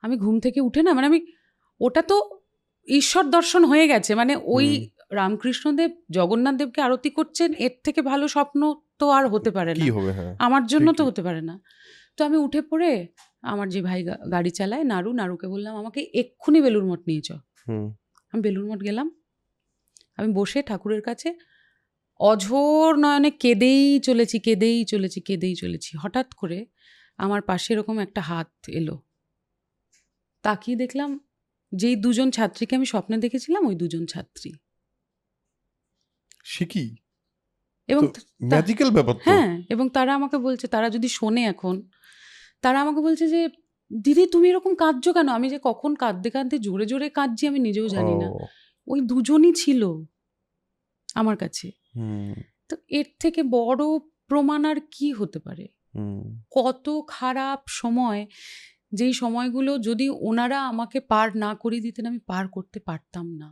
আমি ঘুম থেকে উঠে না, মানে আমি, ওটা তো ঈশ্বর দর্শন হয়ে গেছে, মানে ওই রামকৃষ্ণদেব জগন্নাথ দেবকে আরতি করছেন, এর থেকে ভালো স্বপ্ন তো আর হতে পারে কি না, হবে, হ্যাঁ আমার জন্য তো ঠিকই। হতে পারে না। তো আমি উঠে পড়ে আমার যে ভাই গাড়ি চালায় নাড়ুকে বললাম আমাকে এক্ষুনি বেলুড় মঠ নিয়ে চ। আমি বেলুড় মঠ গেলাম, আমি বসে ঠাকুরের কাছে অঝোর নয়নে কেঁদেই চলেছি। হঠাৎ করে আমার পাশে এরকম একটা হাত এলো, তাকিয়ে দেখলাম যেই দুজন ছাত্রীকে আমি স্বপ্নে দেখেছিলাম, ওই দুজন ছাত্রী। সে কি এবং ম্যাজিক্যাল ব্যাপার তো। হ্যাঁ, এবং তারা আমাকে বলছে, তারা যদি শোনে এখন, তারা আমাকে বলছে যে দিদি তুমি এরকম কাঁদছো কেন? আমি যে কখন কাঁদতে কাঁদতে জোরে জোরে কাঁদছি আমি নিজেও জানি না। ওই দুজনই ছিল আমার কাছে। তো এর থেকে বড় প্রমাণ আর কি হতে পারে? কত খারাপ সময়, যেই সময়গুলো যদি ওনারা আমাকে পার না করিয়ে দিতেন, আমি পার করতে পারতাম না।